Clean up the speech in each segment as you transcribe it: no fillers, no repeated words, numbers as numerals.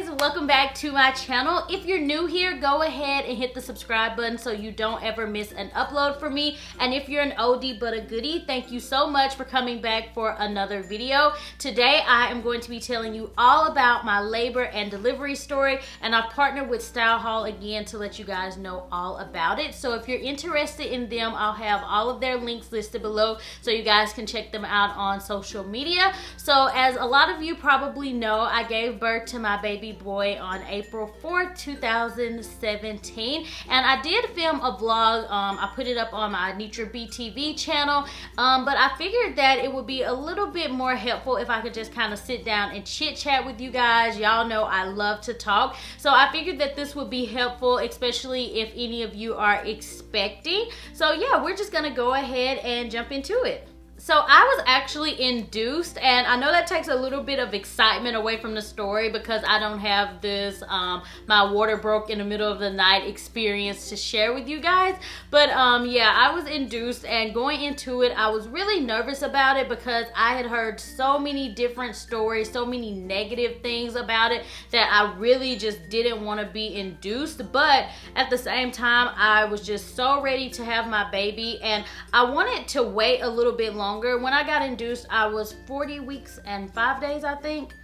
guys, welcome back to my channel. If you're new here, go ahead and hit the subscribe button so you don't ever miss an upload from me. And if you're an oldie but a goodie, thank you so much for coming back for another video. Today I am going to be telling you all about my labor and delivery story, and I've partnered with Style Haul again to let you guys know all about it. So if you're interested in them, I'll have all of their links listed below so you guys can check them out on social media. So as a lot of you probably know, I gave birth to my baby boy on April 4th, 2017, and I did film a vlog. I put it up on my Anitra BTV channel, but I figured that it would be a little bit more helpful if I could just kind of sit down and chit chat with you guys. Y'all know I love to talk, so I figured that this would be helpful, especially if any of you are expecting. So yeah, we're just gonna go ahead and jump into it. So I was actually induced, and I know that takes a little bit of excitement away from the story because I don't have this my water broke in the middle of the night experience to share with you guys. But yeah, I was induced, and going into it, I was really nervous about it because I had heard so many different stories, so many negative things about it that I really just didn't want to be induced. But at the same time, I was just so ready to have my baby, and I wanted to wait a little bit longer. When I got induced, I was 40 weeks and 5 days, I think.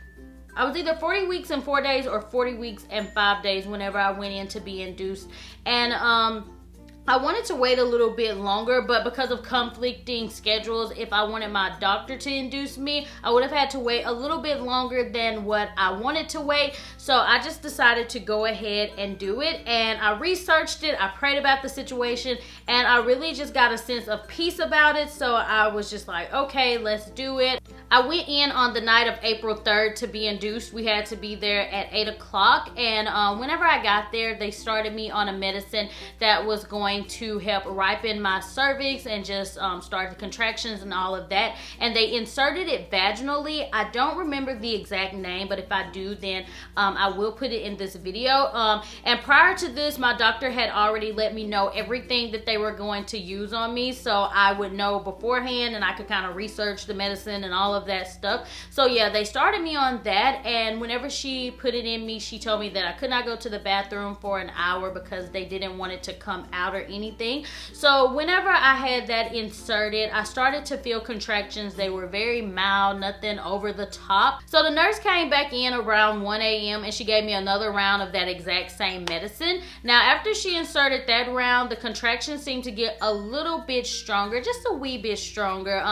I was either 40 weeks and 4 days or 40 weeks and 5 days whenever I went in to be induced. And I wanted to wait a little bit longer, but because of conflicting schedules, if I wanted my doctor to induce me, I would have had to wait a little bit longer than what I wanted to wait. So I just decided to go ahead and do it, and I researched it, I prayed about the situation, and I really just got a sense of peace about it. So I was just like, okay, let's do it. I went in on the night of April 3rd to be induced. We had to be there at 8 o'clock, and whenever I got there, they started me on a medicine that was going to help ripen my cervix and just start the contractions and all of that. And they inserted it vaginally. I don't remember the exact name, but if I do, then I will put it in this video. And prior to this, my doctor had already let me know everything that they were going to use on me, so I would know beforehand and I could kind of research the medicine and all of that stuff. So yeah, they started me on that, and whenever she put it in me, she told me that I could not go to the bathroom for an hour because they didn't want it to come out or anything. So whenever I had that inserted, I started to feel contractions. They were very mild, nothing over the top. So the nurse came back in around 1 a.m. and she gave me another round of that exact same medicine. Now after she inserted that round, the contractions seemed to get a little bit stronger, just a wee bit stronger.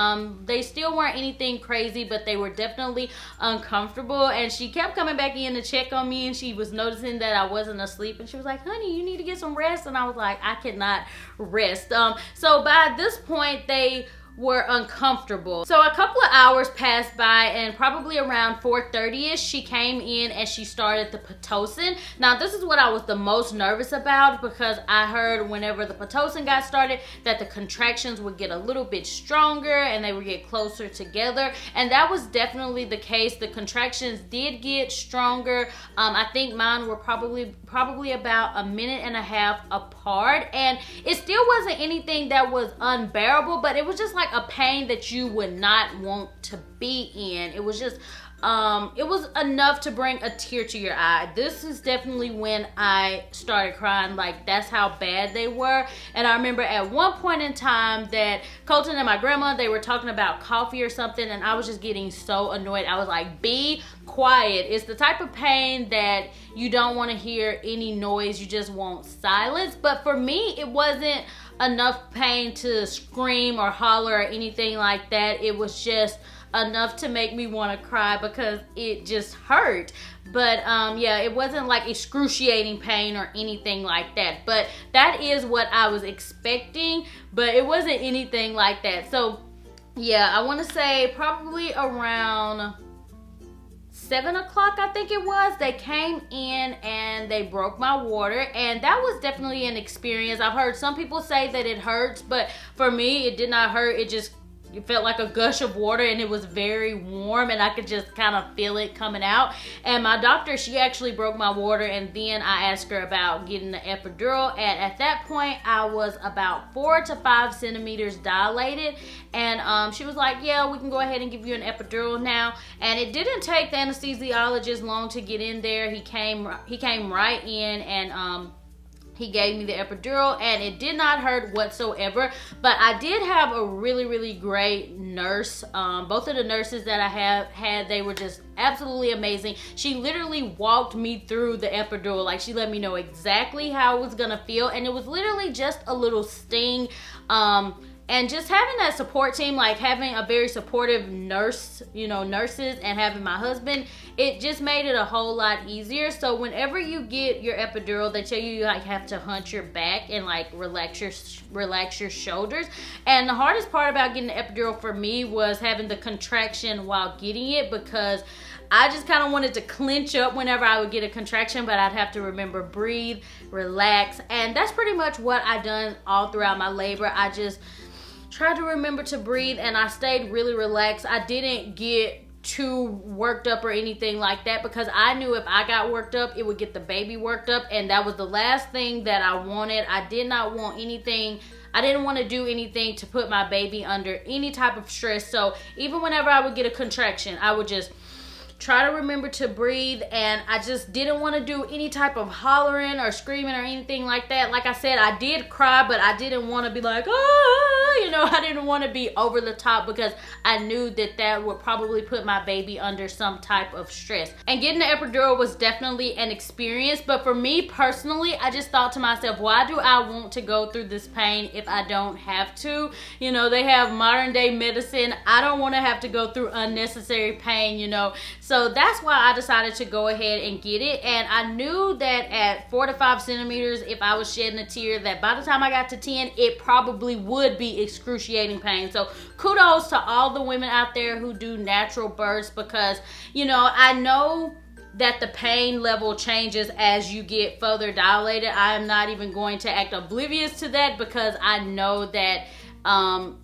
They still weren't anything crazy, but they were definitely uncomfortable, and she kept coming back in to check on me, and she was noticing that I wasn't asleep, and she was like, honey, you need to get some rest. And I was like, I cannot rest. So by this point, they were uncomfortable. So a couple of hours passed by, and probably around 4:30ish, she came in and she started the Pitocin. Now this is what I was the most nervous about, because I heard whenever the Pitocin got started that the contractions would get a little bit stronger and they would get closer together, and that was definitely the case. The contractions did get stronger. I think mine were probably about a minute and a half apart, and it still wasn't anything that was unbearable, but it was just like a pain that you would not want to be in. It was just it was enough to bring a tear to your eye. This is definitely when I started crying. Like, that's how bad they were. And I remember at one point in time that Colton and my grandma, they were talking about coffee or something, and I was just getting so annoyed. I was like, be quiet. It's the type of pain that you don't want to hear any noise, you just want silence. But for me, it wasn't enough pain to scream or holler or anything like that. It was just enough to make me want to cry because it just hurt. But yeah, it wasn't like excruciating pain or anything like that, but that is what I was expecting, but it wasn't anything like that. So yeah, I want to say probably around 7 o'clock, I think it was, they came in and they broke my water, and that was definitely an experience. I've heard some people say that it hurts, but for me, it did not hurt. It just it felt like a gush of water, and it was very warm, and I could just kind of feel it coming out. And my doctor, she actually broke my water, and then I asked her about getting the epidural, and at that point I was about 4 to 5 centimeters dilated, and she was like, yeah, we can go ahead and give you an epidural now. And it didn't take the anesthesiologist long to get in there. He came right in, and he gave me the epidural, and it did not hurt whatsoever. But I did have a really, really great nurse. Both of the nurses that I have had, they were just absolutely amazing. She literally walked me through the epidural. Like, she let me know exactly how it was gonna feel, and it was literally just a little sting. And just having that support team, like having a very supportive nurse, nurses, and having my husband, it just made it a whole lot easier. So whenever you get your epidural, they tell you like have to hunch your back and like relax your shoulders. And the hardest part about getting the epidural for me was having the contraction while getting it, because I just kind of wanted to clench up whenever I would get a contraction, but I'd have to remember, breathe, relax. And that's pretty much what I done all throughout my labor. I just tried to remember to breathe, and I stayed really relaxed. I didn't get too worked up or anything like that, because I knew if I got worked up, it would get the baby worked up, and that was the last thing that I wanted. I did not want anything. I didn't want to do anything to put my baby under any type of stress. So even whenever I would get a contraction, I would just try to remember to breathe, and I just didn't want to do any type of hollering or screaming or anything like that. Like I said, I did cry, but I didn't want to be like, I didn't want to be over the top, because I knew that would probably put my baby under some type of stress. And getting the epidural was definitely an experience, but for me personally, I just thought to myself, why do I want to go through this pain if I don't have to? They have modern day medicine. I don't want to have to go through unnecessary pain, So that's why I decided to go ahead and get it. And I knew that at 4 to 5 centimeters, if I was shedding a tear, that by the time I got to 10, it probably would be excruciating pain. So kudos to all the women out there who do natural births, because, I know that the pain level changes as you get further dilated. I am not even going to act oblivious to that, because I know that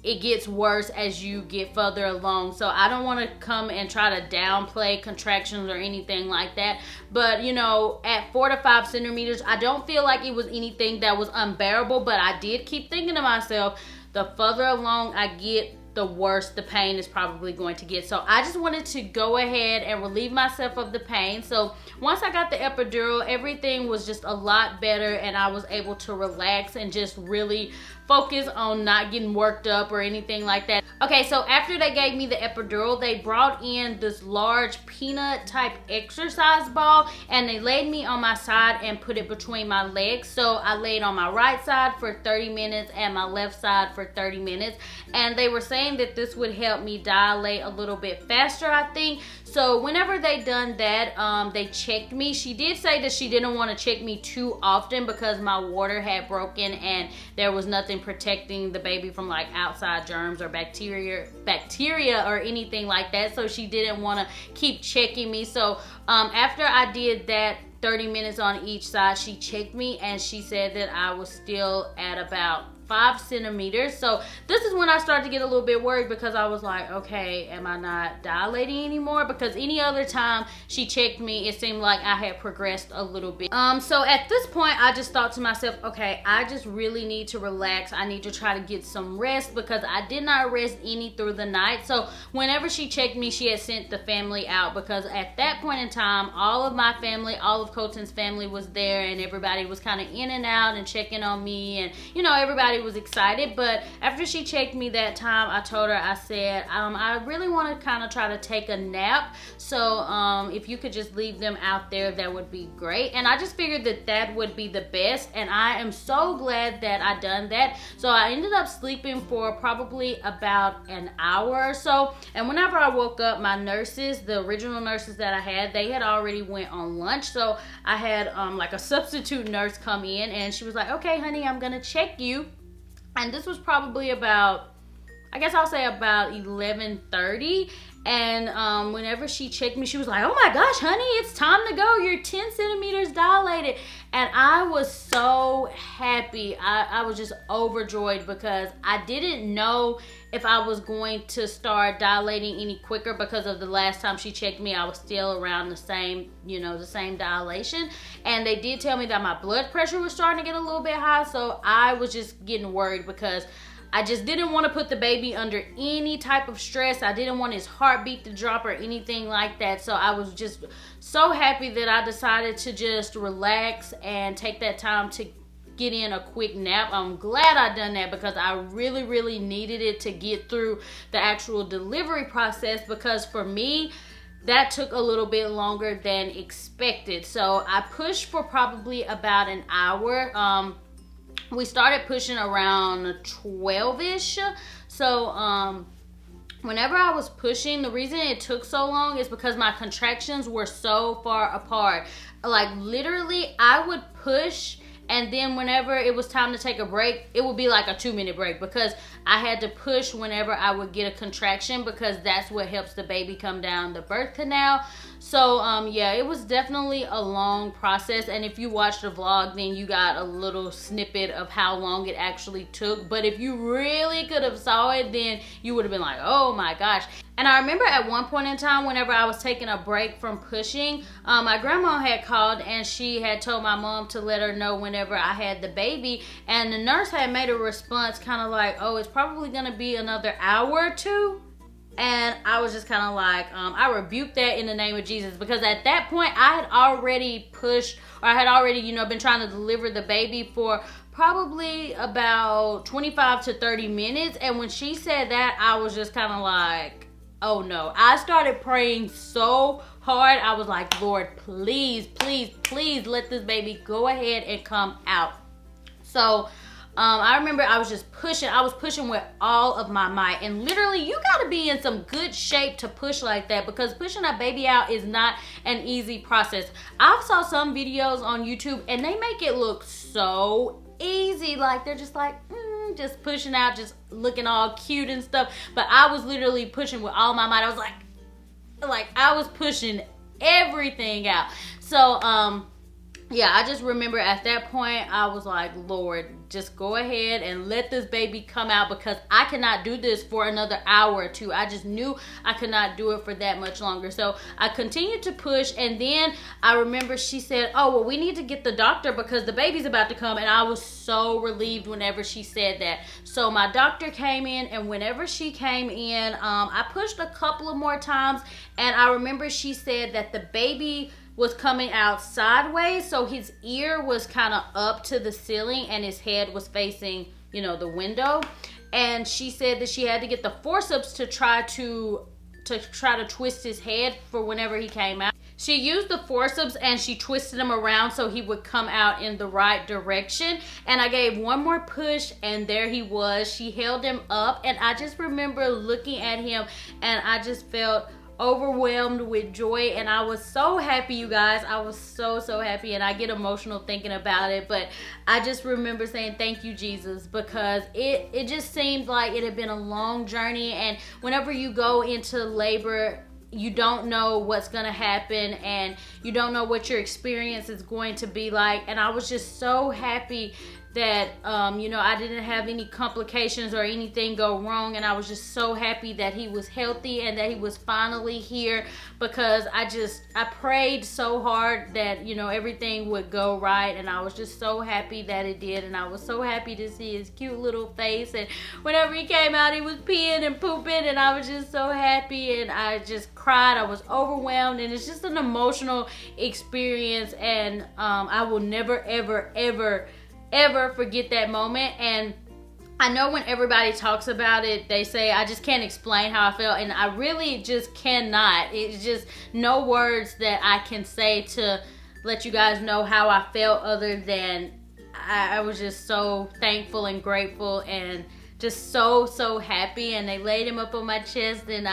it gets worse as you get further along. So I don't want to come and try to downplay contractions or anything like that. But at 4 to 5 centimeters, I don't feel like it was anything that was unbearable. But I did keep thinking to myself, the further along I get, the worse the pain is probably going to get. So I just wanted to go ahead and relieve myself of the pain. So once I got the epidural, everything was just a lot better, and I was able to relax and just really focus on not getting worked up or anything like that. Okay, so after they gave me the epidural, they brought in this large peanut type exercise ball, and they laid me on my side and put it between my legs. So I laid on my right side for 30 minutes and my left side for 30 minutes. And they were saying that this would help me dilate a little bit faster, I think. So whenever they done that, they checked me. She did say that she didn't want to check me too often, because my water had broken and there was nothing protecting the baby from like outside germs or bacteria or anything like that. So she didn't want to keep checking me. So after I did that 30 minutes on each side, she checked me, and she said that I was still at about 5 centimeters. So this is when I started to get a little bit worried, because I was like, okay, am I not dilating anymore? Because any other time she checked me, it seemed like I had progressed a little bit. So at this point, I just thought to myself, okay, I just really need to relax. I need to try to get some rest, because I did not rest any through the night. So whenever she checked me, she had sent the family out, because at that point in time, all of my family, all of Colton's family was there, and everybody was kind of in and out and checking on me, and everybody was excited. But after she checked me that time, I told her, I said, I really want to kind of try to take a nap. So if you could just leave them out there, that would be great. And I just figured that would be the best, and I am so glad that I done that. So I ended up sleeping for probably about an hour or so. And whenever I woke up, my nurses, the original nurses that I had, they had already went on lunch. So I had like a substitute nurse come in, and she was like, okay, honey, I'm gonna check you. And this was probably about, I guess I'll say about 11:30. And whenever she checked me, she was like, oh my gosh, honey, it's time to go. You're 10 centimeters dilated. And I was so happy. I was just overjoyed because I didn't know if I was going to start dilating any quicker, because of the last time she checked me, I was still around the same, the same dilation. And they did tell me that my blood pressure was starting to get a little bit high. So I was just getting worried because I just didn't want to put the baby under any type of stress. I didn't want his heartbeat to drop or anything like that. So I was just so happy that I decided to just relax and take that time to get in a quick nap. I'm glad I done that because I really, really needed it to get through the actual delivery process, because for me, that took a little bit longer than expected. So I pushed for probably about an hour. We started pushing around 12-ish. So whenever I was pushing, the reason it took so long is because my contractions were so far apart. Like literally, I would push, and then whenever it was time to take a break, it would be like a 2-minute break, because I had to push whenever I would get a contraction, because that's what helps the baby come down the birth canal. So yeah, it was definitely a long process. And if you watched the vlog, then you got a little snippet of how long it actually took. But if you really could have saw it, then you would have been like, oh my gosh. And I remember at one point in time, whenever I was taking a break from pushing, my grandma had called and she had told my mom to let her know whenever I had the baby. And the nurse had made a response kind of like, oh, it's probably going to be another hour or two. And I was just kind of like, I rebuked that in the name of Jesus, because at that point I had already pushed, or I had already, been trying to deliver the baby for probably about 25 to 30 minutes. And when she said that, I was just kind of like, oh no. I started praying so hard. I was like, Lord, please, please, please let this baby go ahead and come out. So I remember I was just pushing. I was pushing with all of my might. And literally, you got to be in some good shape to push like that, because pushing a baby out is not an easy process. I've saw some videos on YouTube and they make it look so easy. Like they're just like, just pushing out, just looking all cute and stuff. But I was literally pushing with all my might. I was like I was pushing everything out. So, yeah, I just remember at that point, I was like, Lord, just go ahead and let this baby come out, because I cannot do this for another hour or two. I just knew I could not do it for that much longer. So I continued to push, and then I remember she said, oh, well, we need to get the doctor because the baby's about to come. And I was so relieved whenever she said that. So my doctor came in, and whenever she came in, I pushed a couple of more times, and I remember she said that the baby was coming out sideways, so his ear was kind of up to the ceiling and his head was facing, the window. And she said that she had to get the forceps to try to twist his head for whenever he came out. She used the forceps and she twisted him around so he would come out in the right direction. And I gave one more push, and there he was. She held him up, and I just remember looking at him, and I just felt overwhelmed with joy. And I was so happy, you guys. I was so happy, and I get emotional thinking about it. But I just remember saying thank you, Jesus, because it just seemed like it had been a long journey. And whenever you go into labor, you don't know what's gonna happen, and you don't know what your experience is going to be like. And I was just so happy that I didn't have any complications or anything go wrong. And I was just so happy that he was healthy and that he was finally here, because I prayed so hard that everything would go right. And I was just so happy that it did. And I was so happy to see his cute little face. And whenever he came out, he was peeing and pooping, and I was just so happy, and I just cried. I was overwhelmed, and it's just an emotional experience. And I will never ever forget that moment. And I know when everybody talks about it, they say I just can't explain how I felt, and I really just cannot. It's just no words that I can say to let you guys know how I felt, other than I was just so thankful and grateful and just so happy. And they laid him up on my chest, and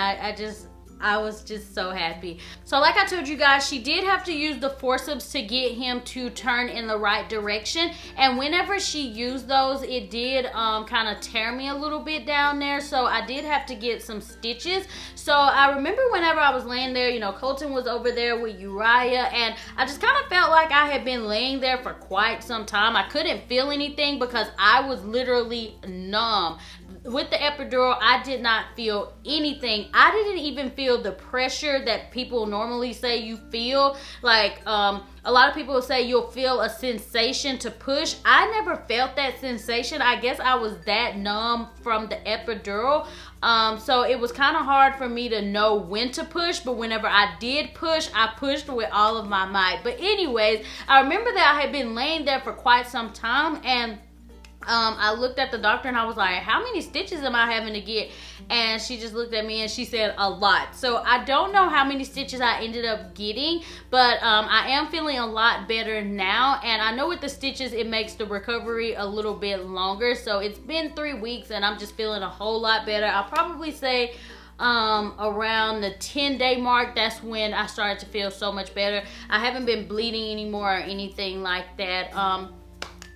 I was just so happy. So like I told you guys, she did have to use the forceps to get him to turn in the right direction. And whenever she used those, it did kind of tear me a little bit down there. So I did have to get some stitches. So I remember whenever I was laying there, you know, Colton was over there with Uriah, and I just kind of felt like I had been laying there for quite some time. I couldn't feel anything because I was literally numb. With the epidural, I did not feel anything. I didn't even feel the pressure that people normally say you feel. Like, a lot of people will say you'll feel a sensation to push. I never felt that sensation. I guess I was that numb from the epidural. So it was kind of hard for me to know when to push, but whenever I did push, I pushed with all of my might. But anyways, I remember that I had been laying there for quite some time, and I looked at the doctor and I was like, how many stitches am I having to get? And she just looked at me and she said a lot. So I don't know how many stitches I ended up getting, but I am feeling a lot better now. And I know with the stitches, it makes the recovery a little bit longer. So it's been 3 weeks and I'm just feeling a whole lot better. I'll probably say around the 10-day mark, that's when I started to feel so much better. I haven't been bleeding anymore or anything like that.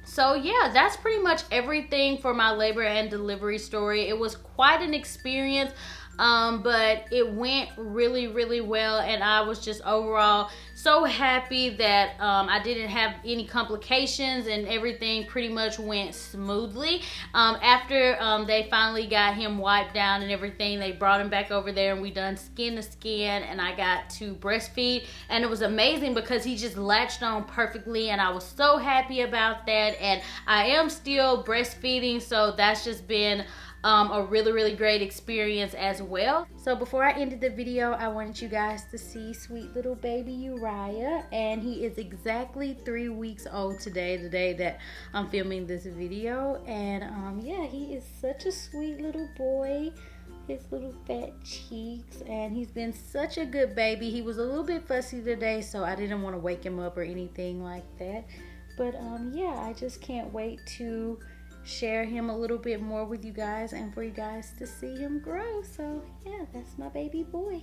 So yeah, that's pretty much everything for my labor and delivery story. It was quite an experience, but it went really, really well, and I was just overall so happy that I didn't have any complications and everything pretty much went smoothly. After they finally got him wiped down and everything, they brought him back over there and we done skin to skin, and I got to breastfeed, and it was amazing because he just latched on perfectly, and I was so happy about that. And I am still breastfeeding, so that's just been a really, really great experience as well. So before I ended the video, I wanted you guys to see sweet little baby Uriah, and he is exactly 3 weeks old today, the day that I'm filming this video. And yeah, he is such a sweet little boy. His little fat cheeks, and he's been such a good baby. He was a little bit fussy today, so I didn't want to wake him up or anything like that. But yeah, I just can't wait to share him a little bit more with you guys and for you guys to see him grow. So yeah, that's my baby boy.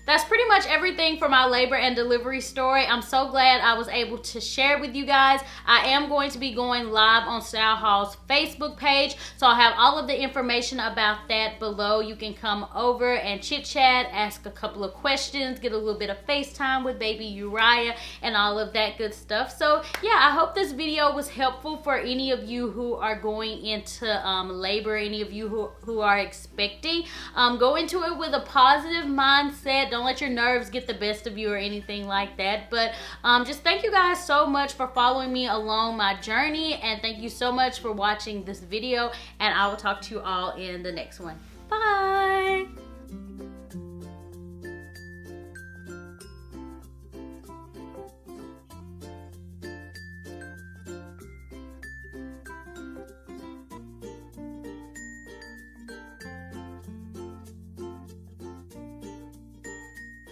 That's pretty much everything for my labor and delivery story. I'm so glad I was able to share it with you guys. I am going to be going live on Style Hall's Facebook page, so I'll have all of the information about that below. You can come over and chit chat, ask a couple of questions, get a little bit of FaceTime with baby Uriah and all of that good stuff. So yeah, I hope this video was helpful for any of you who are going into labor, any of you who are expecting. Go into it with a positive mindset. Don't let your nerves get the best of you or anything like that. But just thank you guys so much for following me along my journey, and thank you so much for watching this video, and I will talk to you all in the next one. Bye.